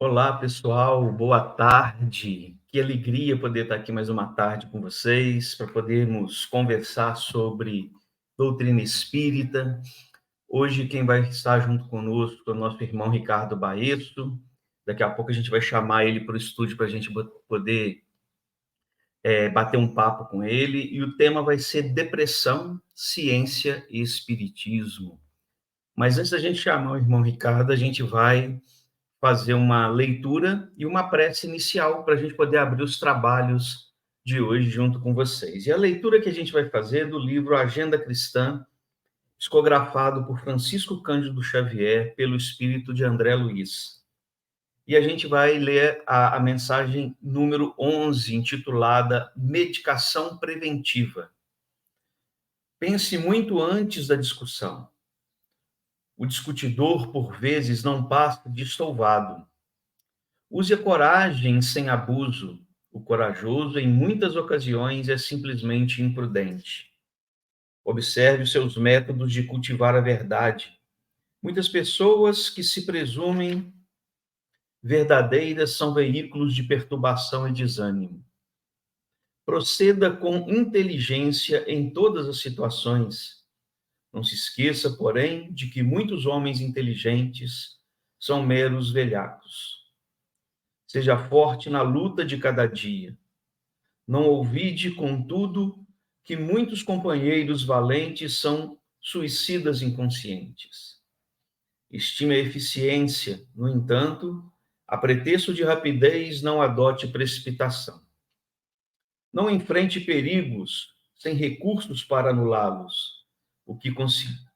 Olá, pessoal, boa tarde. Que alegria poder estar aqui mais uma tarde com vocês, para podermos conversar sobre doutrina espírita. Hoje, quem vai estar junto conosco é o nosso irmão Ricardo Baesso. Daqui a pouco a gente vai chamar ele para o estúdio para a gente poder bater um papo com ele. E o tema vai ser depressão, ciência e espiritismo. Mas antes da gente chamar o irmão Ricardo, a gente vai fazer uma leitura e uma prece inicial para a gente poder abrir os trabalhos de hoje junto com vocês. E a leitura que a gente vai fazer é do livro Agenda Cristã, psicografado por Francisco Cândido Xavier, pelo espírito de André Luiz. E a gente vai ler a mensagem número 11, intitulada Medicação Preventiva. Pense muito antes da discussão. O discutidor, por vezes, não passa de estouvado. Use a coragem sem abuso. O corajoso, em muitas ocasiões, é simplesmente imprudente. Observe os seus métodos de cultivar a verdade. Muitas pessoas que se presumem verdadeiras são veículos de perturbação e desânimo. Proceda com inteligência em todas as situações. Não se esqueça, porém, de que muitos homens inteligentes são meros velhacos. Seja forte na luta de cada dia. Não ouvide, contudo, que muitos companheiros valentes são suicidas inconscientes. Estime a eficiência, no entanto, a pretexto de rapidez, não adote precipitação. Não enfrente perigos sem recursos para anulá-los. O que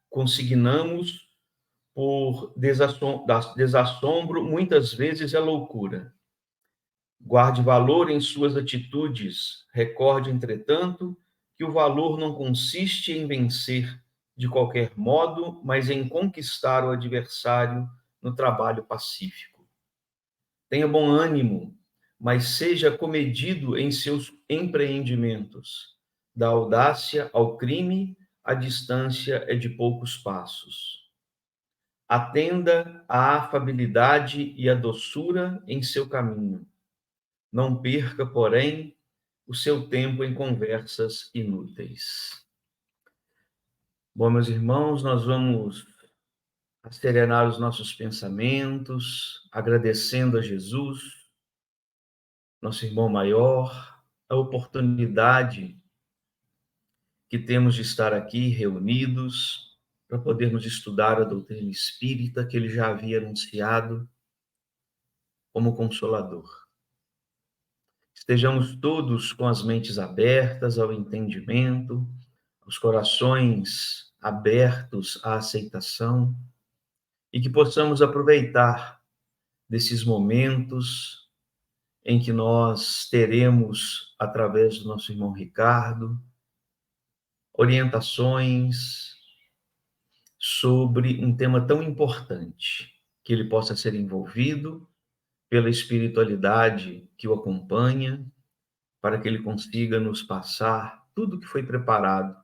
consignamos por desassombro muitas vezes é loucura. Guarde valor em suas atitudes. Recorde, entretanto, que o valor não consiste em vencer de qualquer modo, mas em conquistar o adversário no trabalho pacífico. Tenha bom ânimo, mas seja comedido em seus empreendimentos. Da audácia ao crime, a distância é de poucos passos. Atenda à afabilidade e à doçura em seu caminho. Não perca, porém, o seu tempo em conversas inúteis. Bom, meus irmãos, nós vamos serenar os nossos pensamentos, agradecendo a Jesus, nosso irmão maior, a oportunidade que temos de estar aqui reunidos para podermos estudar a doutrina espírita que ele já havia anunciado como consolador. Estejamos todos com as mentes abertas ao entendimento, os corações abertos à aceitação, e que possamos aproveitar desses momentos em que nós teremos, através do nosso irmão Ricardo, orientações sobre um tema tão importante, que ele possa ser envolvido pela espiritualidade que o acompanha, para que ele consiga nos passar tudo que foi preparado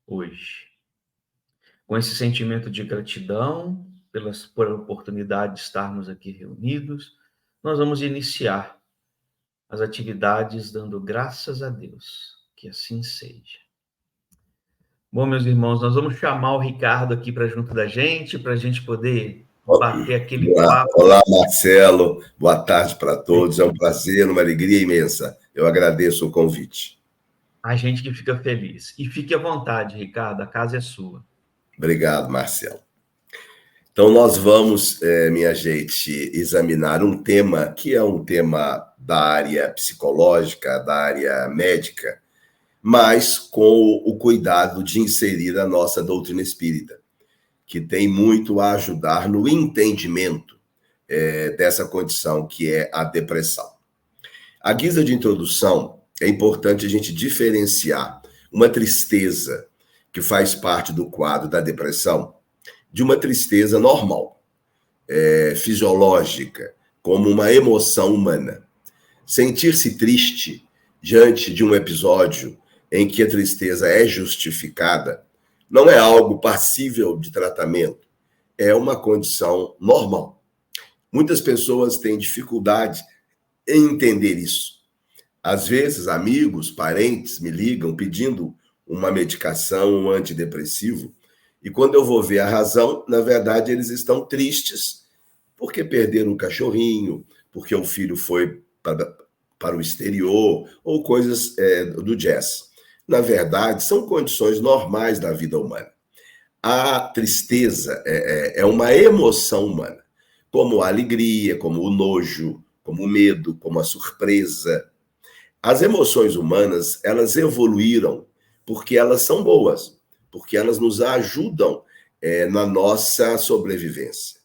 hoje. Com esse sentimento de gratidão por a oportunidade de estarmos aqui reunidos, nós vamos iniciar as atividades dando graças a Deus, que assim seja. Bom, meus irmãos, nós vamos chamar o Ricardo aqui para junto da gente, para a gente poder bater aquele papo. Olá, Marcelo. Boa tarde para todos. É um prazer, uma alegria imensa. Eu agradeço o convite. A gente que fica feliz. E fique à vontade, Ricardo, a casa é sua. Obrigado, Marcelo. Então, nós vamos, minha gente, examinar um tema que é um tema da área psicológica, da área médica, mas com o cuidado de inserir a nossa doutrina espírita, que tem muito a ajudar no entendimento dessa condição que é a depressão. À guisa de introdução, é importante a gente diferenciar uma tristeza que faz parte do quadro da depressão de uma tristeza normal, fisiológica, como uma emoção humana. Sentir-se triste diante de um episódio em que a tristeza é justificada não é algo passível de tratamento, é uma condição normal. Muitas pessoas têm dificuldade em entender isso. Às vezes, amigos, parentes me ligam pedindo uma medicação, um antidepressivo, e quando eu vou ver a razão, na verdade, eles estão tristes porque perderam um cachorrinho, porque o filho foi para o exterior, ou coisas do jazz. Na verdade, são condições normais da vida humana. A tristeza é uma emoção humana, como a alegria, como o nojo, como o medo, como a surpresa. As emoções humanas, elas evoluíram porque elas são boas, porque elas nos ajudam na nossa sobrevivência.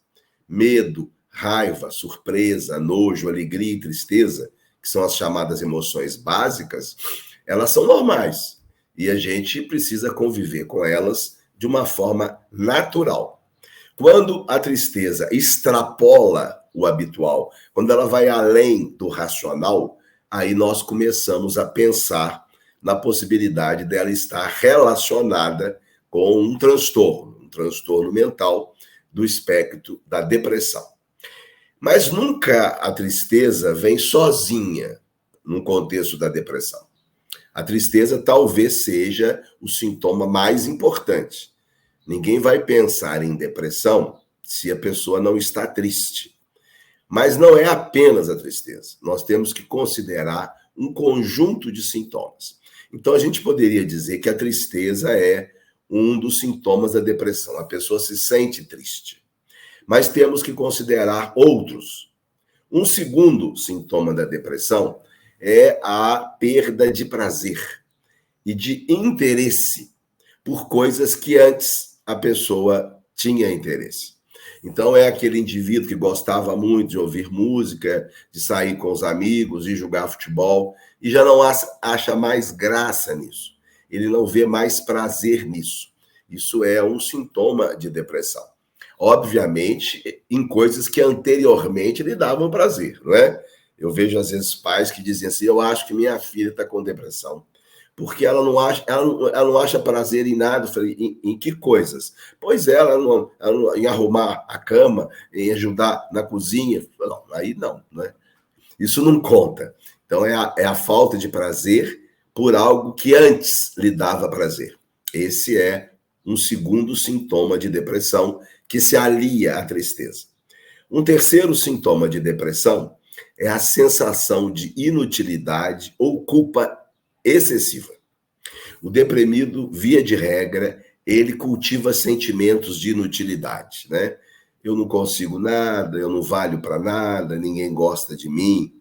Medo, raiva, surpresa, nojo, alegria e tristeza, que são as chamadas emoções básicas, elas são normais e a gente precisa conviver com elas de uma forma natural. Quando a tristeza extrapola o habitual, quando ela vai além do racional, aí nós começamos a pensar na possibilidade dela estar relacionada com um transtorno mental do espectro da depressão. Mas nunca a tristeza vem sozinha no contexto da depressão. A tristeza talvez seja o sintoma mais importante. Ninguém vai pensar em depressão se a pessoa não está triste. Mas não é apenas a tristeza. Nós temos que considerar um conjunto de sintomas. Então, a gente poderia dizer que a tristeza é um dos sintomas da depressão. A pessoa se sente triste. Mas temos que considerar outros. Um segundo sintoma da depressão é a perda de prazer e de interesse por coisas que antes a pessoa tinha interesse. Então, é aquele indivíduo que gostava muito de ouvir música, de sair com os amigos, de jogar futebol, e já não acha mais graça nisso. Ele não vê mais prazer nisso. Isso é um sintoma de depressão. Obviamente, em coisas que anteriormente lhe davam prazer, não é? Eu vejo, às vezes, pais que dizem assim, eu acho que minha filha está com depressão, porque ela não acha prazer em nada. Eu falei, em que coisas? Pois é, em arrumar a cama, em ajudar na cozinha. Não, aí não, né? Isso não conta. Então, é a falta de prazer por algo que antes lhe dava prazer. Esse é um segundo sintoma de depressão que se alia à tristeza. Um terceiro sintoma de depressão é a sensação de inutilidade ou culpa excessiva. O deprimido, via de regra, ele cultiva sentimentos de inutilidade, né? Eu não consigo nada, eu não valho para nada, ninguém gosta de mim.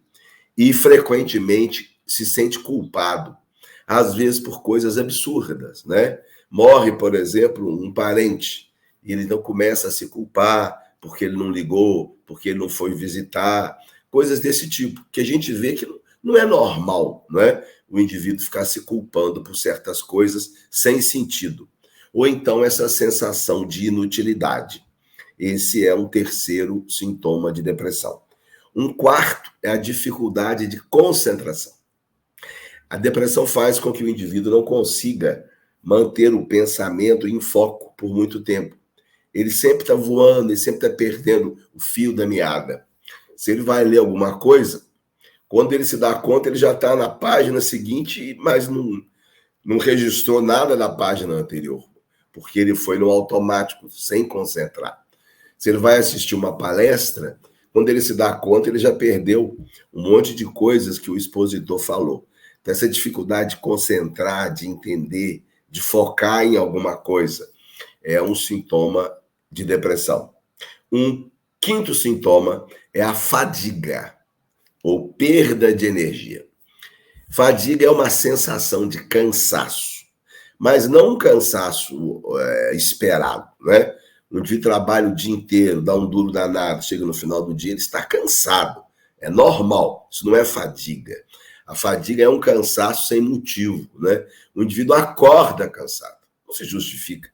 E frequentemente se sente culpado, às vezes por coisas absurdas, né? Morre, por exemplo, um parente, e ele não começa a se culpar porque ele não ligou, porque ele não foi visitar, coisas desse tipo, que a gente vê que não é normal, não é? O indivíduo ficar se culpando por certas coisas sem sentido. Ou então essa sensação de inutilidade. Esse é um terceiro sintoma de depressão. Um quarto é a dificuldade de concentração. A depressão faz com que o indivíduo não consiga manter o pensamento em foco por muito tempo. Ele sempre está voando, ele sempre está perdendo o fio da meada. Se ele vai ler alguma coisa, quando ele se dá conta, ele já está na página seguinte, mas não registrou nada da página anterior, porque ele foi no automático, sem concentrar. Se ele vai assistir uma palestra, quando ele se dá conta, ele já perdeu um monte de coisas que o expositor falou. Então, essa dificuldade de concentrar, de entender, de focar em alguma coisa, é um sintoma de depressão. Um quinto sintoma é a fadiga, ou perda de energia. Fadiga é uma sensação de cansaço, mas não um cansaço esperado, né? Um dia trabalha o dia inteiro, dá um duro danado, chega no final do dia, ele está cansado. É normal, isso não é fadiga. A fadiga é um cansaço sem motivo, né? O indivíduo acorda cansado, não se justifica.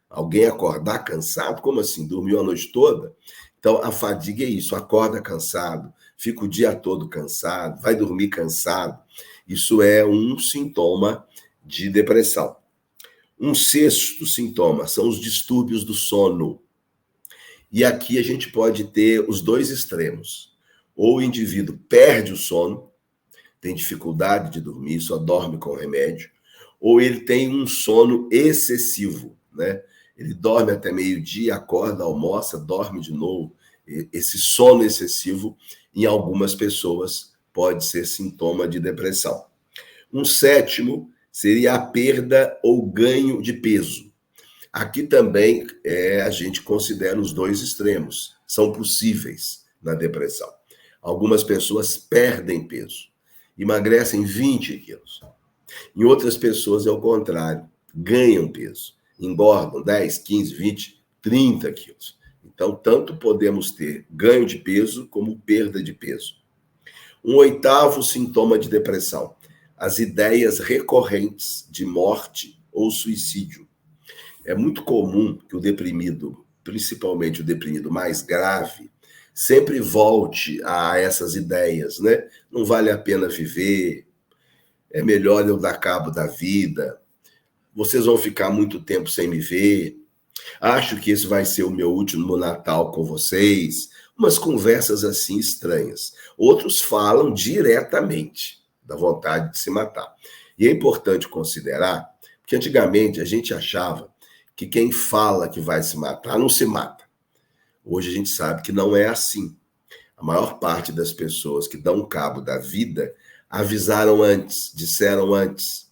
Alguém acordar cansado? Como assim? Dormiu a noite toda? Então, a fadiga é isso, acorda cansado, fica o dia todo cansado, vai dormir cansado. Isso é um sintoma de depressão. Um sexto sintoma são os distúrbios do sono. E aqui a gente pode ter os dois extremos. Ou o indivíduo perde o sono, tem dificuldade de dormir, só dorme com remédio, ou ele tem um sono excessivo, né? Ele dorme até meio-dia, acorda, almoça, dorme de novo. Esse sono excessivo, em algumas pessoas, pode ser sintoma de depressão. Um sétimo seria a perda ou ganho de peso. Aqui também a gente considera os dois extremos, são possíveis na depressão. Algumas pessoas perdem peso, emagrecem 20 quilos. Em outras pessoas é o contrário, ganham peso, engordam 10, 15, 20, 30 quilos. Então, tanto podemos ter ganho de peso como perda de peso. Um oitavo sintoma de depressão, as ideias recorrentes de morte ou suicídio. É muito comum que o deprimido, principalmente o deprimido mais grave, sempre volte a essas ideias, né? Não vale a pena viver, é melhor eu dar cabo da vida, vocês vão ficar muito tempo sem me ver, acho que esse vai ser o meu último Natal com vocês, umas conversas assim estranhas. Outros falam diretamente da vontade de se matar. E é importante considerar que antigamente a gente achava que quem fala que vai se matar não se mata. Hoje a gente sabe que não é assim. A maior parte das pessoas que dão cabo da vida avisaram antes, disseram antes,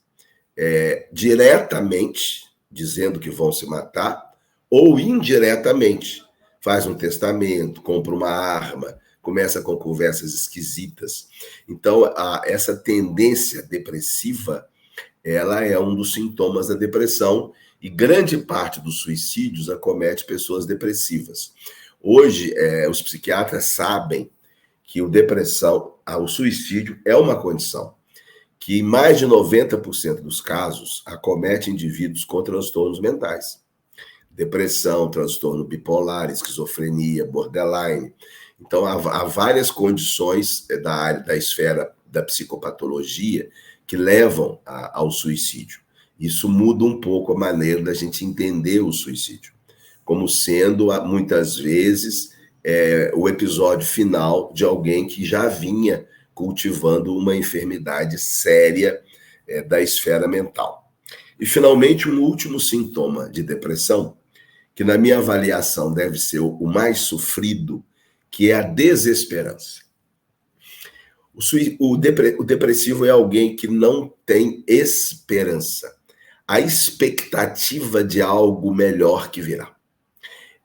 diretamente, dizendo que vão se matar, ou indiretamente, faz um testamento, compra uma arma, começa com conversas esquisitas. Então, essa tendência depressiva, ela é um dos sintomas da depressão, e grande parte dos suicídios acomete pessoas depressivas. Hoje, os psiquiatras sabem que o suicídio é uma condição que, em mais de 90% dos casos, acomete indivíduos com transtornos mentais. Depressão, transtorno bipolar, esquizofrenia, borderline. Então, há várias condições da área, da esfera da psicopatologia que levam ao suicídio. Isso muda um pouco a maneira da gente entender o suicídio, como sendo, muitas vezes, o episódio final de alguém que já vinha cultivando uma enfermidade séria da esfera mental. E, finalmente, um último sintoma de depressão, que, na minha avaliação, deve ser o mais sofrido, que é a desesperança. O depressivo é alguém que não tem esperança, a expectativa de algo melhor que virá.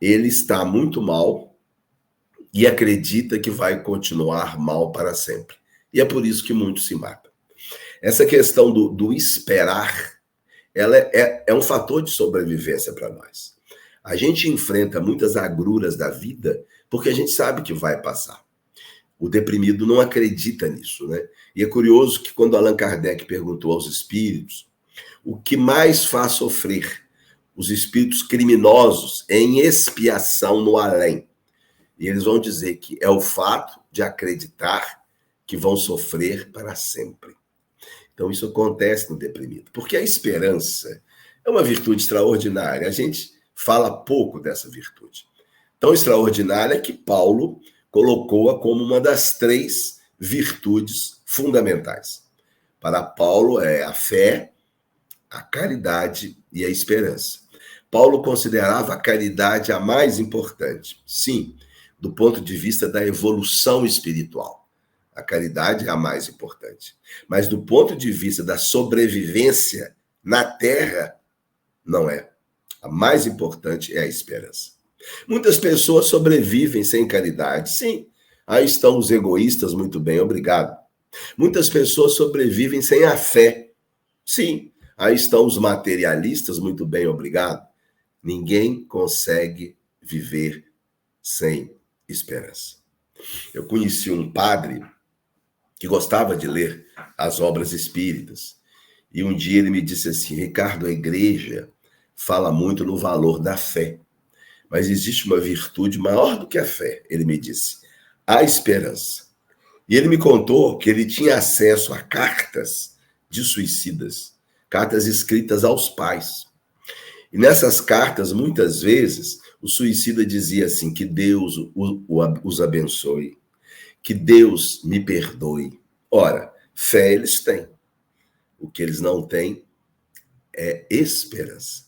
Ele está muito mal e acredita que vai continuar mal para sempre. E é por isso que muitos se matam. Essa questão do esperar, ela é um fator de sobrevivência para nós. A gente enfrenta muitas agruras da vida porque a gente sabe que vai passar. O deprimido não acredita nisso, né? E é curioso que quando Allan Kardec perguntou aos espíritos o que mais faz sofrer os espíritos criminosos em expiação no além, e eles vão dizer que é o fato de acreditar que vão sofrer para sempre. Então isso acontece no deprimido, porque a esperança é uma virtude extraordinária. A gente fala pouco dessa virtude. Tão extraordinária que Paulo colocou-a como uma das 3 virtudes fundamentais. Para Paulo é a fé, a caridade e a esperança. Paulo considerava a caridade a mais importante. Sim, do ponto de vista da evolução espiritual. A caridade é a mais importante. Mas do ponto de vista da sobrevivência na Terra, não é. A mais importante é a esperança. Muitas pessoas sobrevivem sem caridade. Sim, aí estão os egoístas, muito bem, obrigado. Muitas pessoas sobrevivem sem a fé. Sim, aí estão os materialistas, muito bem, obrigado. Ninguém consegue viver sem esperança. Eu conheci um padre que gostava de ler as obras espíritas. E um dia ele me disse assim: Ricardo, a igreja fala muito no valor da fé. Mas existe uma virtude maior do que a fé, ele me disse: a esperança. E ele me contou que ele tinha acesso a cartas de suicidas, cartas escritas aos pais. E nessas cartas, muitas vezes, O suicida dizia assim, que Deus os abençoe, que Deus me perdoe. Ora, fé eles têm. O que eles não têm é esperança.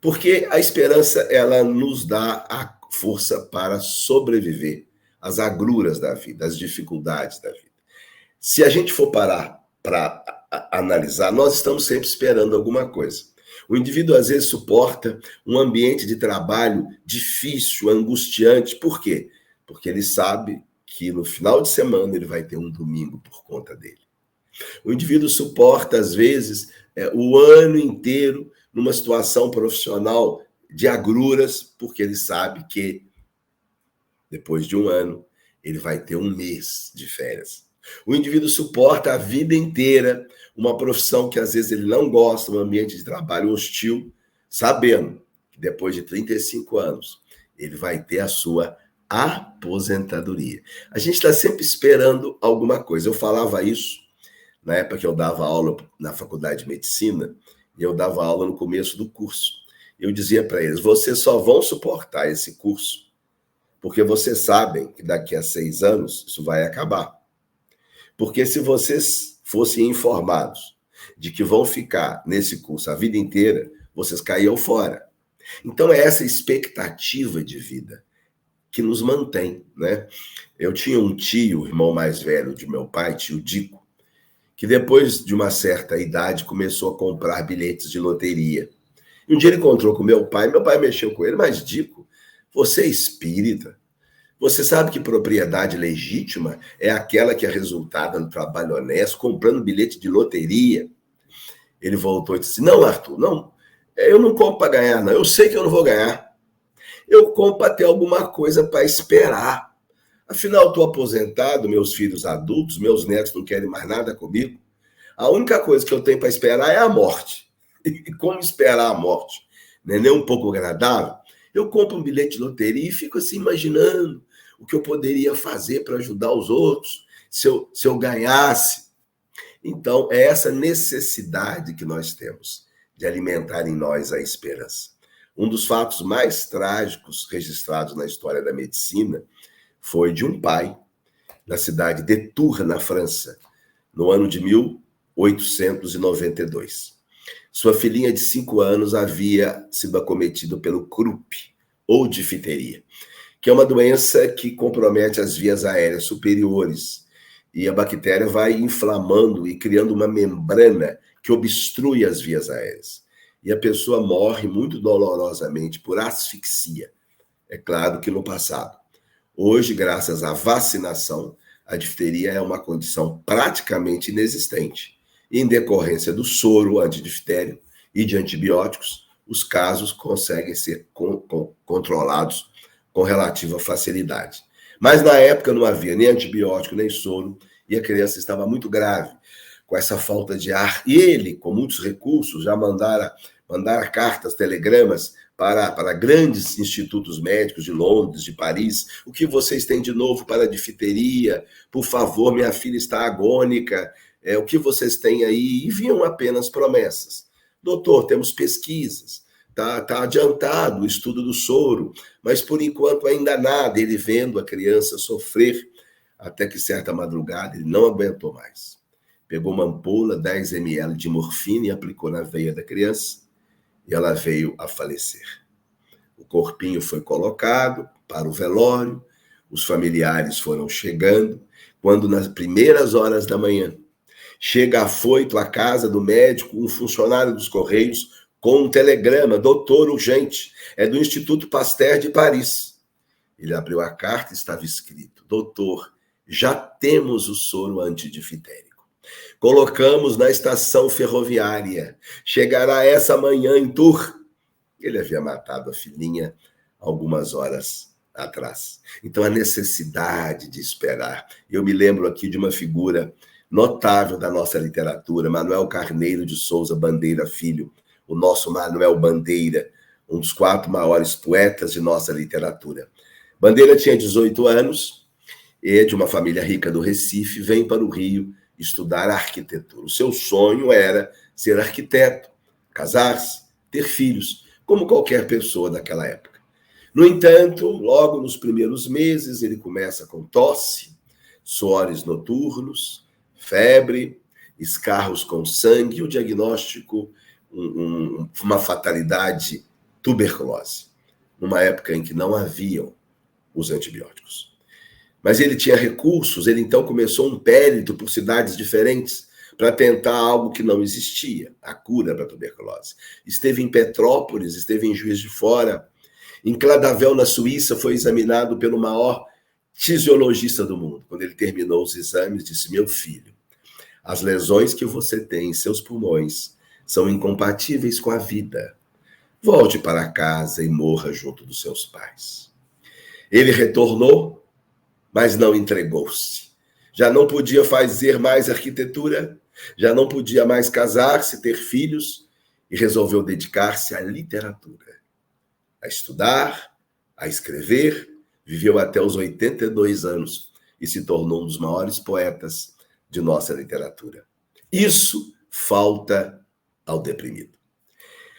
Porque a esperança, ela nos dá a força para sobreviver às agruras da vida, às dificuldades da vida. Se a gente for parar para analisar, nós estamos sempre esperando alguma coisa. O indivíduo, às vezes, suporta um ambiente de trabalho difícil, angustiante. Por quê? Porque ele sabe que no final de semana ele vai ter um domingo por conta dele. O indivíduo suporta, às vezes, o ano inteiro numa situação profissional de agruras, porque ele sabe que depois de um ano ele vai ter um mês de férias. O indivíduo suporta a vida inteira uma profissão que às vezes ele não gosta, um ambiente de trabalho hostil, sabendo que depois de 35 anos ele vai ter a sua aposentadoria. A gente está sempre esperando alguma coisa. Eu falava isso na época que eu dava aula na faculdade de medicina, e eu dava aula no começo do curso. Eu dizia para eles, vocês só vão suportar esse curso porque vocês sabem que daqui a 6 anos isso vai acabar. Porque se vocês fossem informados de que vão ficar nesse curso a vida inteira, vocês caíam fora. Então é essa expectativa de vida que nos mantém, né? Eu tinha um tio, irmão mais velho de meu pai, tio Dico, que depois de uma certa idade começou a comprar bilhetes de loteria. E um dia ele encontrou com meu pai mexeu com ele, mas Dico, você é espírita? Você sabe que propriedade legítima é aquela que é resultada do trabalho honesto, comprando bilhete de loteria? Ele voltou e disse, não, Arthur, não, eu não compro para ganhar, não. Eu sei que eu não vou ganhar. Eu compro para ter alguma coisa para esperar. Afinal, estou aposentado, meus filhos adultos, meus netos não querem mais nada comigo. A única coisa que eu tenho para esperar é a morte. E como esperar a morte? Não é nem um pouco agradável? Eu compro um bilhete de loteria e fico assim imaginando o que eu poderia fazer para ajudar os outros se eu ganhasse. Então, é essa necessidade que nós temos de alimentar em nós a esperança. Um dos fatos mais trágicos registrados na história da medicina foi de um pai na cidade de Tours, na França, no ano de 1892. Sua filhinha de 5 anos havia sido acometida pelo croup, ou difteria, que é uma doença que compromete as vias aéreas superiores. E a bactéria vai inflamando e criando uma membrana que obstrui as vias aéreas. E a pessoa morre muito dolorosamente por asfixia. É claro que no passado. Hoje, graças à vacinação, a difteria é uma condição praticamente inexistente. Em decorrência do soro antidiftério e de antibióticos, os casos conseguem ser controlados com relativa facilidade. Mas na época não havia nem antibiótico, nem soro, e a criança estava muito grave, com essa falta de ar. E ele, com muitos recursos, já mandara cartas, telegramas para grandes institutos médicos de Londres, de Paris. O que vocês têm de novo para a difteria? Por favor, minha filha está agônica. O que vocês têm aí? E vinham apenas promessas. Doutor, temos pesquisas. Tá adiantado o estudo do soro, mas por enquanto ainda nada. Ele vendo a criança sofrer, até que certa madrugada ele não aguentou mais. Pegou uma ampola, 10 ml de morfina e aplicou na veia da criança, e ela veio a falecer. O corpinho foi colocado para o velório, os familiares foram chegando, quando nas primeiras horas da manhã, chega afoito à casa do médico, um funcionário dos Correios, com um telegrama, doutor urgente, é do Instituto Pasteur de Paris. Ele abriu a carta e estava escrito, doutor, já temos o soro antidifterico. Colocamos na estação ferroviária. Chegará essa manhã em Tours. Ele havia matado a filhinha algumas horas atrás. Então, a necessidade de esperar. Eu me lembro aqui de uma figura notável da nossa literatura, Manuel Carneiro de Souza Bandeira Filho, o nosso Manuel Bandeira, um dos 4 maiores poetas de nossa literatura. Bandeira tinha 18 anos, é de uma família rica do Recife, vem para o Rio estudar arquitetura. O seu sonho era ser arquiteto, casar-se, ter filhos, como qualquer pessoa daquela época. No entanto, logo nos primeiros meses, ele começa com tosse, suores noturnos, febre, escarros com sangue, e o diagnóstico, uma fatalidade, tuberculose, numa época em que não haviam os antibióticos. Mas ele tinha recursos, ele então começou um périplo por cidades diferentes para tentar algo que não existia, a cura para a tuberculose. Esteve em Petrópolis, esteve em Juiz de Fora, em Cladavel, na Suíça, foi examinado pelo maior fisiologista do mundo. Quando ele terminou os exames, disse: meu filho, as lesões que você tem em seus pulmões são incompatíveis com a vida. Volte para casa e morra junto dos seus pais. Ele retornou, mas não entregou-se. Já não podia fazer mais arquitetura, já não podia mais casar-se, ter filhos, e resolveu dedicar-se à literatura, a estudar, a escrever. Viveu até os 82 anos e se tornou um dos maiores poetas de nossa literatura. Isso falta ao deprimido.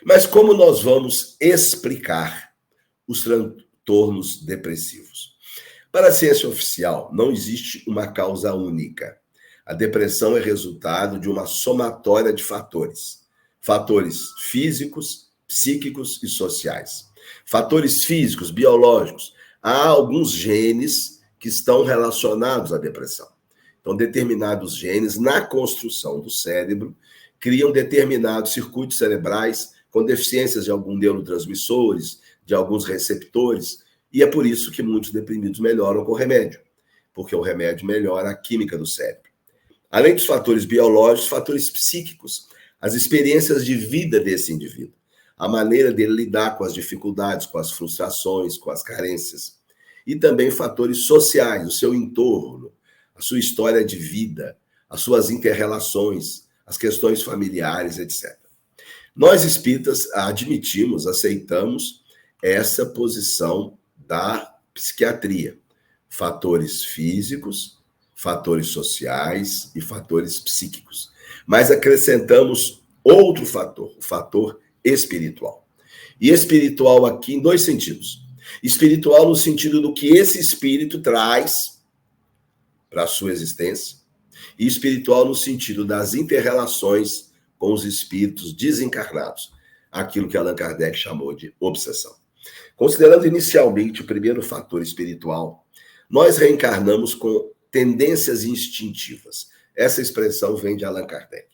Mas como nós vamos explicar os transtornos depressivos? Para a ciência oficial, não existe uma causa única. A depressão é resultado de uma somatória de fatores. Fatores físicos, psíquicos e sociais. Fatores físicos, biológicos. Há alguns genes que estão relacionados à depressão. Então, determinados genes, na construção do cérebro, criam determinados circuitos cerebrais com deficiências de alguns neurotransmissores, de alguns receptores, e é por isso que muitos deprimidos melhoram com o remédio, porque o remédio melhora a química do cérebro. Além dos fatores biológicos, fatores psíquicos, as experiências de vida desse indivíduo, a maneira dele lidar com as dificuldades, com as frustrações, com as carências, e também fatores sociais, o seu entorno, a sua história de vida, as suas inter-relações, as questões familiares, etc. Nós espíritas admitimos, aceitamos essa posição da psiquiatria. Fatores físicos, fatores sociais e fatores psíquicos. Mas acrescentamos outro fator, o fator espiritual. E espiritual aqui em dois sentidos. Espiritual no sentido do que esse espírito traz para a sua existência, e espiritual no sentido das inter-relações com os espíritos desencarnados, aquilo que Allan Kardec chamou de obsessão. Considerando inicialmente o primeiro fator espiritual, nós reencarnamos com tendências instintivas. Essa expressão vem de Allan Kardec.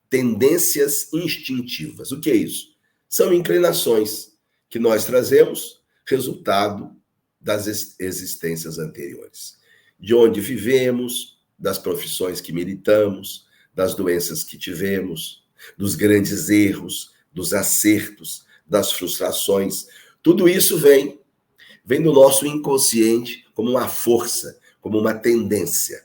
Tendências instintivas. O que é isso? São inclinações que nós trazemos, resultado das existências anteriores. De onde vivemos, das profissões que militamos, das doenças que tivemos, dos grandes erros, dos acertos, das frustrações. Tudo isso vem do nosso inconsciente como uma força, como uma tendência.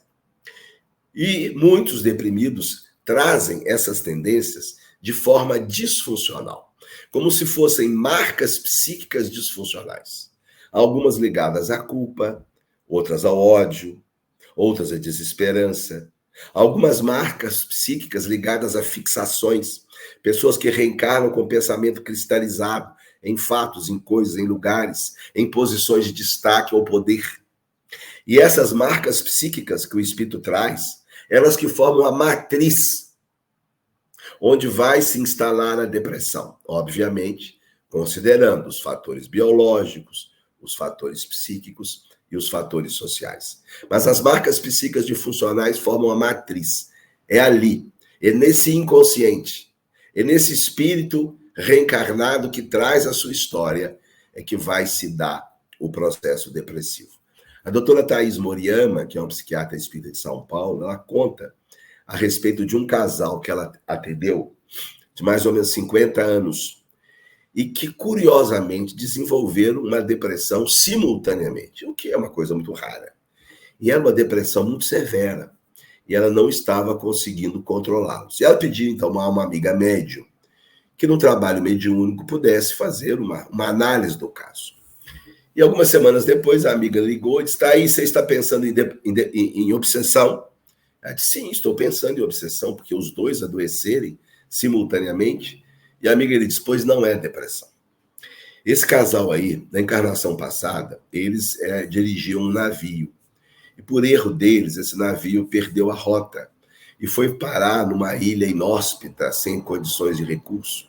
E muitos deprimidos trazem essas tendências de forma disfuncional, como se fossem marcas psíquicas disfuncionais. Algumas ligadas à culpa, outras ao ódio, outras à desesperança. Algumas marcas psíquicas ligadas a fixações, pessoas que reencarnam com pensamento cristalizado em fatos, em coisas, em lugares, em posições de destaque ou poder. E essas marcas psíquicas que o espírito traz, elas que formam a matriz onde vai se instalar a depressão, obviamente, considerando os fatores biológicos, os fatores psíquicos e os fatores sociais. Mas as marcas psíquicas disfuncionais formam a matriz. É ali, é nesse inconsciente, é nesse espírito reencarnado que traz a sua história, é que vai se dar o processo depressivo. A doutora Thaís Moriyama, que é uma psiquiatra espírita de São Paulo, ela conta a respeito de um casal que ela atendeu, de mais ou menos 50 anos, e que, curiosamente, desenvolveram uma depressão simultaneamente, o que é uma coisa muito rara. E era uma depressão muito severa, e ela não estava conseguindo controlá-los. E ela pediu, então, a uma amiga médium, que no trabalho mediúnico pudesse fazer uma análise do caso. E algumas semanas depois, a amiga ligou e disse: tá aí, você está pensando em obsessão? Ela disse: sim, estou pensando em obsessão, porque os dois adoecerem simultaneamente. E a amiga lhe disse: pois não é depressão. Esse casal aí, na encarnação passada, eles dirigiam um navio. E por erro deles, esse navio perdeu a rota e foi parar numa ilha inóspita, sem condições de recurso.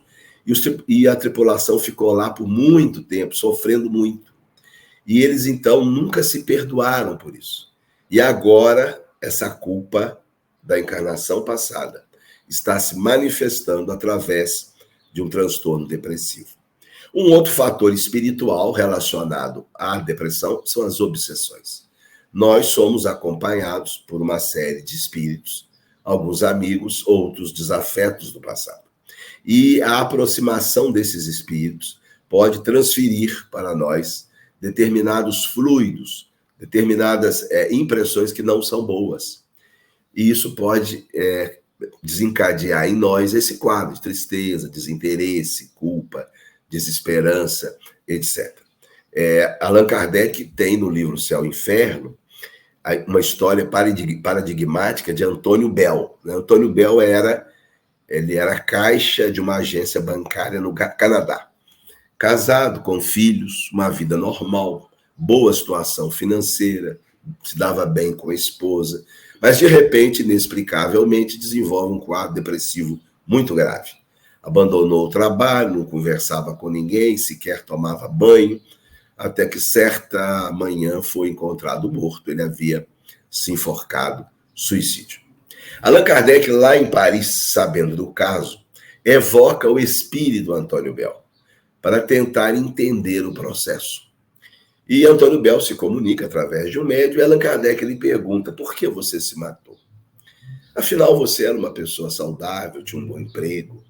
E a tripulação ficou lá por muito tempo, sofrendo muito. E eles, então, nunca se perdoaram por isso. E agora, essa culpa da encarnação passada está se manifestando através de um transtorno depressivo. Um outro fator espiritual relacionado à depressão são as obsessões. Nós somos acompanhados por uma série de espíritos, alguns amigos, outros desafetos do passado. E a aproximação desses espíritos pode transferir para nós determinados fluidos, determinadas impressões que não são boas. E isso pode desencadear em nós esse quadro de tristeza, desinteresse, culpa, desesperança, etc. Allan Kardec tem no livro Céu e Inferno uma história paradigmática de Antônio Bell. Antônio Bell era caixa de uma agência bancária no Canadá. Casado, com filhos, uma vida normal, boa situação financeira, se dava bem com a esposa, mas de repente, inexplicavelmente, desenvolve um quadro depressivo muito grave. Abandonou o trabalho, não conversava com ninguém, sequer tomava banho, até que certa manhã foi encontrado morto. Ele havia se enforcado, suicídio. Allan Kardec, lá em Paris, sabendo do caso, evoca o espírito Antônio Bell para tentar entender o processo. E Antônio Bell se comunica através de um médium e Allan Kardec lhe pergunta: por que você se matou? Afinal, você era uma pessoa saudável, tinha um bom emprego,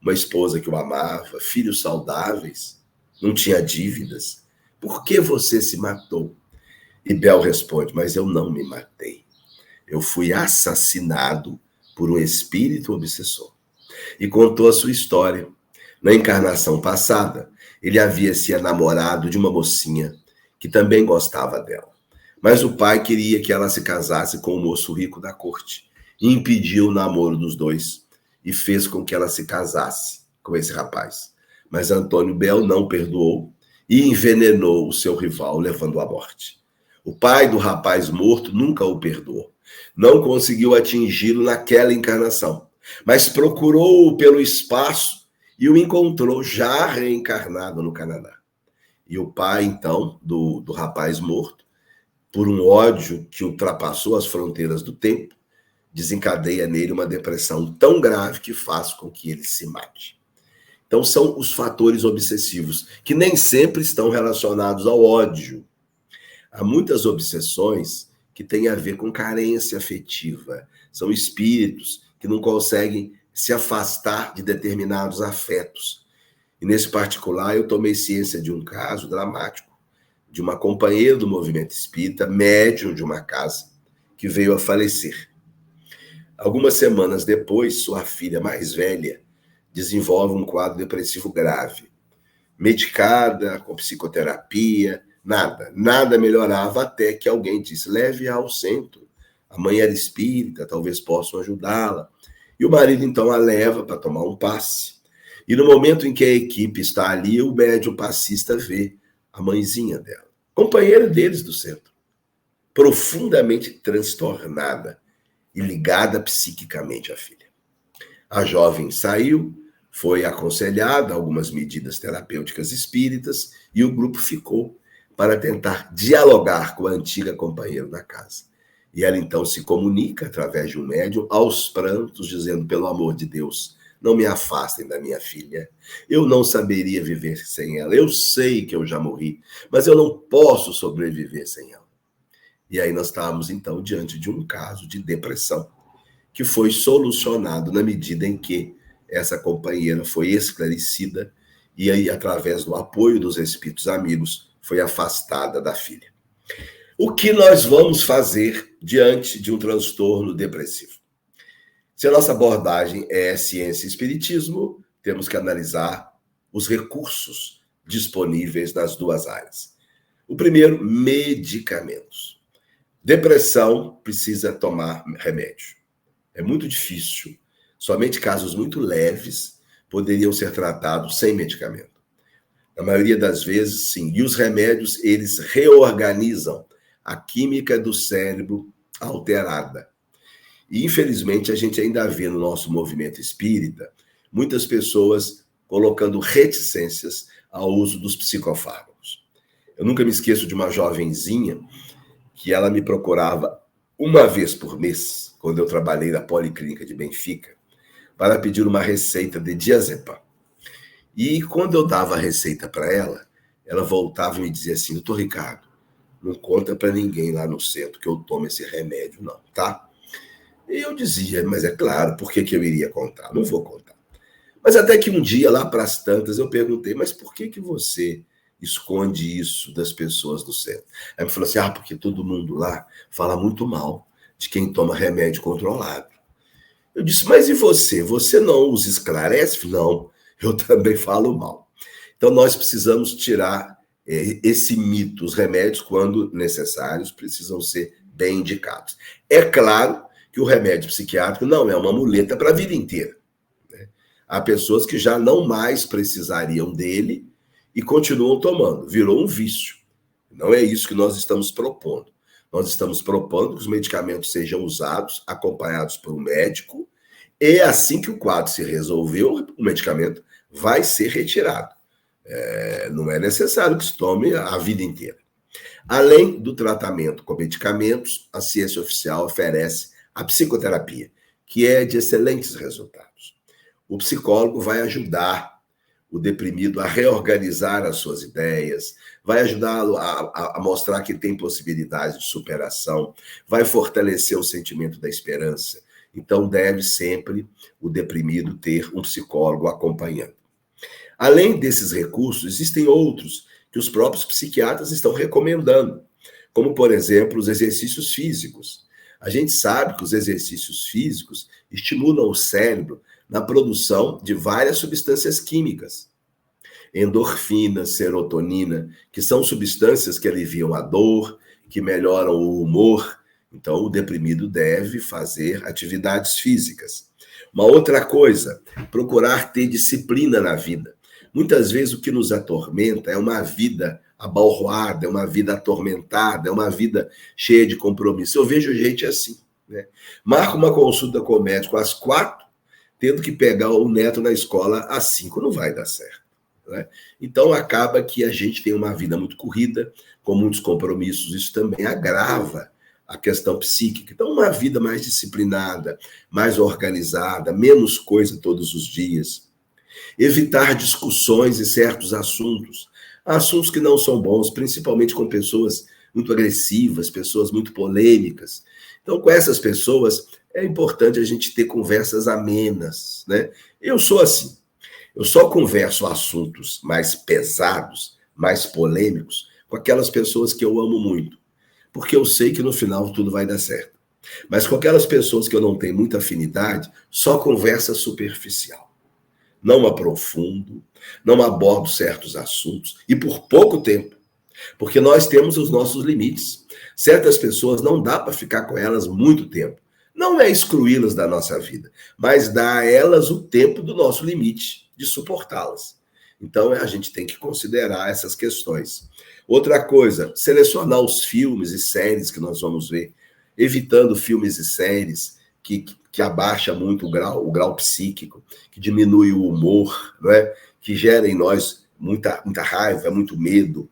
uma esposa que o amava, filhos saudáveis, não tinha dívidas. Por que você se matou? E Bell responde: mas eu não me matei. Eu fui assassinado por um espírito obsessor. E contou a sua história. Na encarnação passada, ele havia se enamorado de uma mocinha que também gostava dela. Mas o pai queria que ela se casasse com um moço rico da corte e impediu o namoro dos dois e fez com que ela se casasse com esse rapaz. Mas Antônio Bell não perdoou e envenenou o seu rival, levando-o à morte. O pai do rapaz morto nunca o perdoou. Não conseguiu atingi-lo naquela encarnação, mas procurou-o pelo espaço e o encontrou já reencarnado no Canadá. E o pai, então, do rapaz morto, por um ódio que ultrapassou as fronteiras do tempo, desencadeia nele uma depressão tão grave que faz com que ele se mate. Então, são os fatores obsessivos, que nem sempre estão relacionados ao ódio. Há muitas obsessões que têm a ver com carência afetiva. São espíritos que não conseguem se afastar de determinados afetos. E nesse particular, eu tomei ciência de um caso dramático, de uma companheira do movimento espírita, médium de uma casa, que veio a falecer. Algumas semanas depois, sua filha mais velha desenvolve um quadro depressivo grave. Medicada, com psicoterapia, nada melhorava, até que alguém disse: leve-a ao centro. A mãe era espírita, talvez possam ajudá-la. E o marido, então, a leva para tomar um passe. E no momento em que a equipe está ali, o médium passista vê a mãezinha dela, companheira deles do centro, profundamente transtornada e ligada psiquicamente à filha. A jovem saiu, foi aconselhada algumas medidas terapêuticas espíritas e o grupo ficou para tentar dialogar com a antiga companheira da casa. E ela então se comunica através de um médium aos prantos, dizendo: pelo amor de Deus, não me afastem da minha filha. Eu não saberia viver sem ela. Eu sei que eu já morri, mas eu não posso sobreviver sem ela. E aí nós estávamos então diante de um caso de depressão que foi solucionado na medida em que essa companheira foi esclarecida e aí, através do apoio dos espíritos amigos, foi afastada da filha. O que nós vamos fazer diante de um transtorno depressivo? Se a nossa abordagem é ciência e espiritismo, temos que analisar os recursos disponíveis nas duas áreas. O primeiro, medicamentos. Depressão precisa tomar remédio. É muito difícil. Somente casos muito leves poderiam ser tratados sem medicamento. Na maioria das vezes, sim. E os remédios, eles reorganizam a química do cérebro alterada. E, infelizmente, a gente ainda vê no nosso movimento espírita muitas pessoas colocando reticências ao uso dos psicofármacos. Eu nunca me esqueço de uma jovenzinha que ela me procurava uma vez por mês, quando eu trabalhei na Policlínica de Benfica, para pedir uma receita de diazepam. E quando eu dava a receita para ela, ela voltava e me dizia assim: doutor Ricardo, não conta para ninguém lá no centro que eu tomo esse remédio, não, tá? E eu dizia: mas é claro, por que eu iria contar? Não vou contar. Mas até que um dia, lá para as tantas, eu perguntei: mas por que você esconde isso das pessoas do centro? Aí me falou assim: porque todo mundo lá fala muito mal de quem toma remédio controlado. Eu disse: mas e você? Você não os esclarece? Não, eu também falo mal. Então nós precisamos tirar esse mito. Os remédios, quando necessários, precisam ser bem indicados. É claro que o remédio psiquiátrico não é uma muleta para a vida inteira. Há pessoas que já não mais precisariam dele e continuam tomando. Virou um vício. Não é isso que nós estamos propondo. Nós estamos propondo que os medicamentos sejam usados, acompanhados por um médico, e assim que o quadro se resolveu, o medicamento vai ser retirado. Não é necessário que se tome a vida inteira. Além do tratamento com medicamentos, a ciência oficial oferece a psicoterapia, que é de excelentes resultados. O psicólogo vai ajudar o deprimido a reorganizar as suas ideias, vai ajudá-lo a mostrar que tem possibilidades de superação, vai fortalecer o sentimento da esperança. Então, deve sempre o deprimido ter um psicólogo acompanhando. Além desses recursos, existem outros que os próprios psiquiatras estão recomendando, como, por exemplo, os exercícios físicos. A gente sabe que os exercícios físicos estimulam o cérebro na produção de várias substâncias químicas. Endorfina, serotonina, que são substâncias que aliviam a dor, que melhoram o humor. Então, o deprimido deve fazer atividades físicas. Uma outra coisa, procurar ter disciplina na vida. Muitas vezes o que nos atormenta é uma vida abalroada, é uma vida atormentada, é uma vida cheia de compromisso. Eu vejo gente assim, né? Marca uma consulta com o médico às 4, tendo que pegar o neto na escola às 5, não vai dar certo, né? Então acaba que a gente tem uma vida muito corrida, com muitos compromissos, isso também agrava a questão psíquica. Então uma vida mais disciplinada, mais organizada, menos coisa todos os dias. Evitar discussões em certos assuntos. Assuntos que não são bons, principalmente com pessoas muito agressivas, pessoas muito polêmicas. Então, com essas pessoas, é importante a gente ter conversas amenas, né? Eu sou assim. Eu só converso assuntos mais pesados, mais polêmicos, com aquelas pessoas que eu amo muito. Porque eu sei que no final tudo vai dar certo. Mas com aquelas pessoas que eu não tenho muita afinidade, só conversa superficial. Não aprofundo, não abordo certos assuntos, e por pouco tempo, porque nós temos os nossos limites. Certas pessoas não dá para ficar com elas muito tempo. Não é excluí-las da nossa vida, mas dar a elas o tempo do nosso limite de suportá-las. Então, a gente tem que considerar essas questões. Outra coisa, selecionar os filmes e séries que nós vamos ver, evitando filmes e séries que abaixa muito o grau psíquico, que diminui o humor, não é? Que gera em nós muita raiva, muito medo,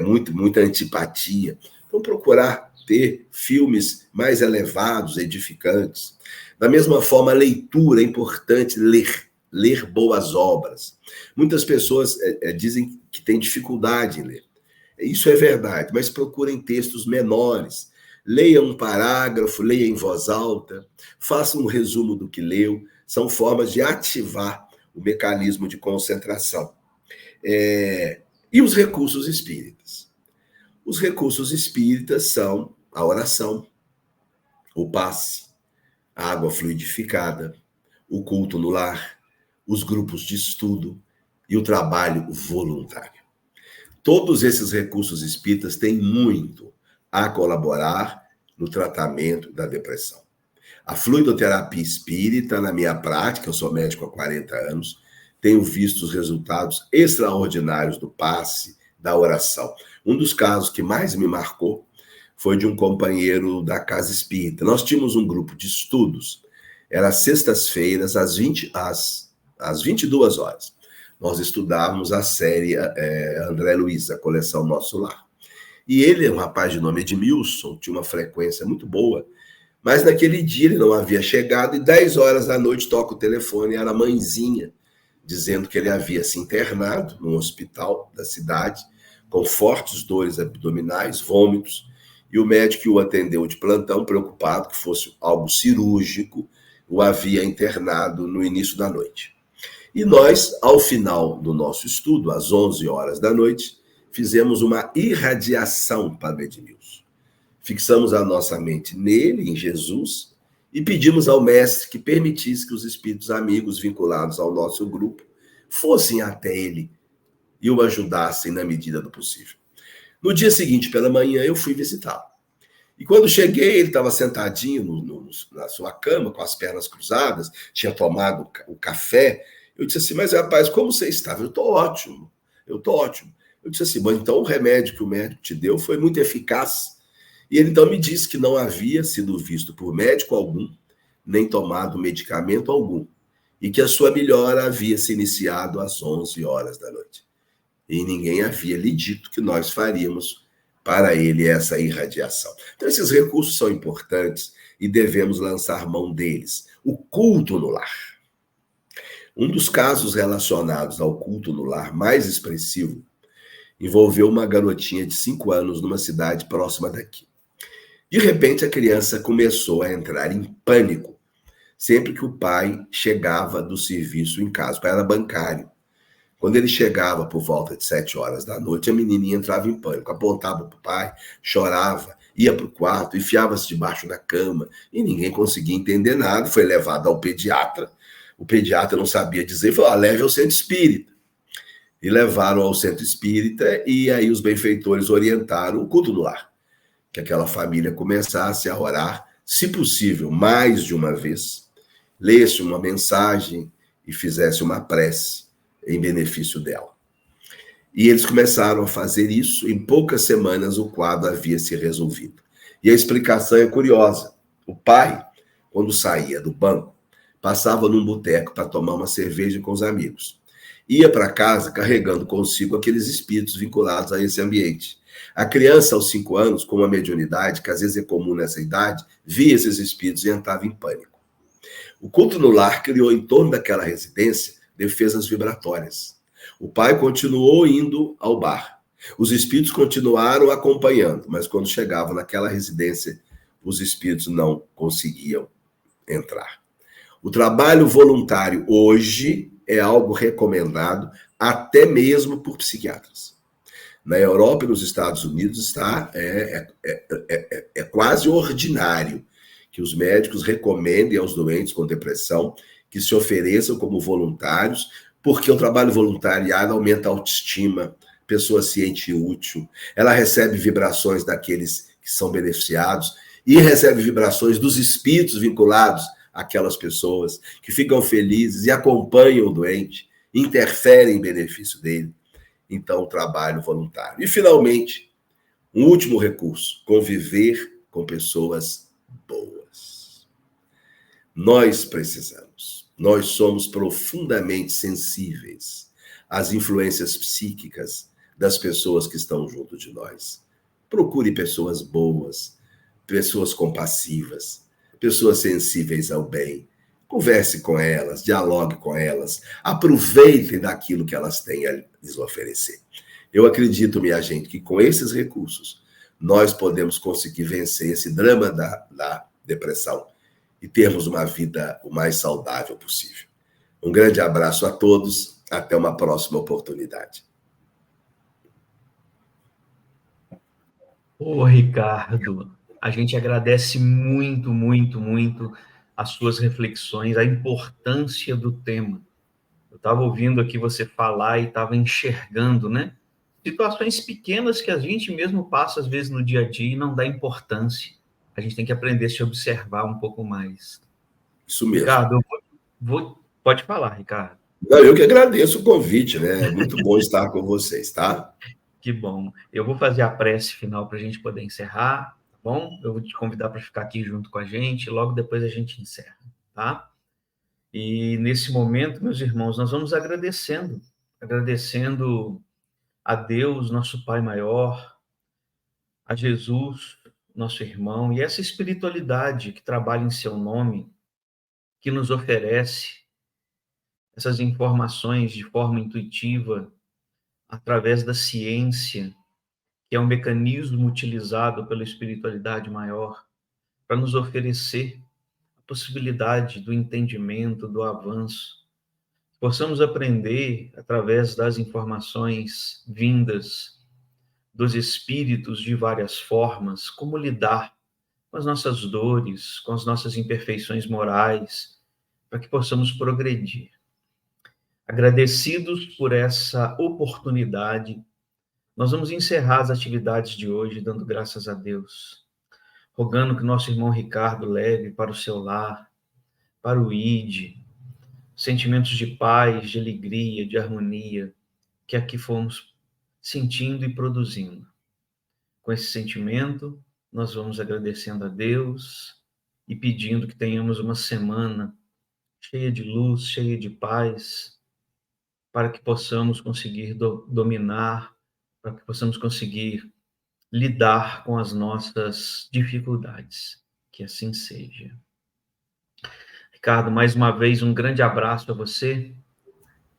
muita antipatia. Então, procurar ter filmes mais elevados, edificantes. Da mesma forma, a leitura, é importante ler boas obras. Muitas pessoas dizem que têm dificuldade em ler. Isso é verdade, mas procurem textos menores. Leia um parágrafo, leia em voz alta, faça um resumo do que leu. São formas de ativar o mecanismo de concentração. E os recursos espíritas? Os recursos espíritas são a oração, o passe, a água fluidificada, o culto no lar, os grupos de estudo e o trabalho voluntário. Todos esses recursos espíritas têm muito a colaborar no tratamento da depressão. A fluidoterapia espírita, na minha prática, eu sou médico há 40 anos, tenho visto os resultados extraordinários do passe, da oração. Um dos casos que mais me marcou foi de um companheiro da Casa Espírita. Nós tínhamos um grupo de estudos, era sextas-feiras, às 22 horas. Nós estudávamos a série André Luiz, a coleção Nosso Lar. E ele é um rapaz de nome Edmilson, tinha uma frequência muito boa, mas naquele dia ele não havia chegado e 10 horas da noite toca o telefone, era a mãezinha, dizendo que ele havia se internado num hospital da cidade, com fortes dores abdominais, vômitos, e o médico que o atendeu de plantão, preocupado que fosse algo cirúrgico, o havia internado no início da noite. E nós, ao final do nosso estudo, às 11 horas da noite, fizemos uma irradiação para o Edmilson. Fixamos a nossa mente nele, em Jesus, e pedimos ao mestre que permitisse que os espíritos amigos vinculados ao nosso grupo fossem até ele e o ajudassem na medida do possível. No dia seguinte, pela manhã, eu fui visitá-lo. E quando cheguei, ele estava sentadinho na sua cama, com as pernas cruzadas, tinha tomado o café. Eu disse assim, mas rapaz, como você estava? Eu estou ótimo. Eu disse assim, bom, então o remédio que o médico te deu foi muito eficaz. E ele então me disse que não havia sido visto por médico algum, nem tomado medicamento algum, e que a sua melhora havia se iniciado às 11 horas da noite. E ninguém havia lhe dito que nós faríamos para ele essa irradiação. Então, esses recursos são importantes e devemos lançar mão deles. O culto no lar. Um dos casos relacionados ao culto no lar mais expressivo envolveu uma garotinha de 5 anos numa cidade próxima daqui. De repente, a criança começou a entrar em pânico sempre que o pai chegava do serviço em casa. O pai era bancário. Quando ele chegava por volta de 7 horas da noite, a menininha entrava em pânico, apontava para o pai, chorava, ia para o quarto, enfiava-se debaixo da cama e ninguém conseguia entender nada. Foi levado ao pediatra. O pediatra não sabia dizer, falou, leve ao centro espírita. E levaram ao centro espírita e aí os benfeitores orientaram o culto no lar. Que aquela família começasse a orar, se possível, mais de uma vez, lesse uma mensagem e fizesse uma prece em benefício dela. E eles começaram a fazer isso, em poucas semanas o quadro havia se resolvido. E a explicação é curiosa. O pai, quando saía do banco, passava num boteco para tomar uma cerveja com os amigos. Ia para casa carregando consigo aqueles espíritos vinculados a esse ambiente. A criança, aos 5 anos, com uma mediunidade, que às vezes é comum nessa idade, via esses espíritos e entrava em pânico. O culto no lar criou em torno daquela residência defesas vibratórias. O pai continuou indo ao bar. Os espíritos continuaram acompanhando, mas quando chegavam naquela residência, os espíritos não conseguiam entrar. O trabalho voluntário hoje é algo recomendado até mesmo por psiquiatras. Na Europa e nos Estados Unidos é quase ordinário que os médicos recomendem aos doentes com depressão que se ofereçam como voluntários, porque o trabalho voluntariado aumenta a autoestima, a pessoa se sente útil, ela recebe vibrações daqueles que são beneficiados e recebe vibrações dos espíritos vinculados àquelas pessoas que ficam felizes e acompanham o doente, interferem em benefício dele. Então, o trabalho voluntário. E, finalmente, um último recurso, conviver com pessoas boas. Nós precisamos, nós somos profundamente sensíveis às influências psíquicas das pessoas que estão junto de nós. Procure pessoas boas, pessoas compassivas, pessoas sensíveis ao bem. Converse com elas, dialogue com elas, aproveitem daquilo que elas têm a lhes oferecer. Eu acredito, minha gente, que com esses recursos nós podemos conseguir vencer esse drama da depressão e termos uma vida o mais saudável possível. Um grande abraço a todos, até uma próxima oportunidade. Ô, Ricardo, a gente agradece muito, muito, muito as suas reflexões, a importância do tema. Eu estava ouvindo aqui você falar e estava enxergando, né? Situações pequenas que a gente mesmo passa, às vezes, no dia a dia e não dá importância. A gente tem que aprender a se observar um pouco mais. Isso mesmo. Ricardo, pode falar, Ricardo. Não, eu que agradeço o convite, né? É muito bom estar com vocês, tá? Que bom. Eu vou fazer a prece final para a gente poder encerrar, tá bom? Eu vou te convidar para ficar aqui junto com a gente, logo depois a gente encerra, tá? E nesse momento, meus irmãos, nós vamos agradecendo a Deus, nosso Pai maior, a Jesus, nosso irmão, e essa espiritualidade que trabalha em seu nome, que nos oferece essas informações de forma intuitiva, através da ciência, que é um mecanismo utilizado pela espiritualidade maior para nos oferecer a possibilidade do entendimento, do avanço. Possamos aprender, através das informações vindas dos espíritos de várias formas, como lidar com as nossas dores, com as nossas imperfeições morais, para que possamos progredir. Agradecidos por essa oportunidade, nós vamos encerrar as atividades de hoje dando graças a Deus, rogando que nosso irmão Ricardo leve para o seu lar, para o ID, sentimentos de paz, de alegria, de harmonia, que aqui fomos sentindo e produzindo. Com esse sentimento, nós vamos agradecendo a Deus e pedindo que tenhamos uma semana cheia de luz, cheia de paz, para que possamos conseguir dominar, para que possamos conseguir lidar com as nossas dificuldades. Que assim seja. Ricardo, mais uma vez, um grande abraço a você,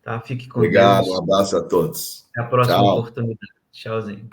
tá? Fique com Obrigado, um Deus. abraço a todos. Até a próxima Tchau. oportunidade. Tchauzinho.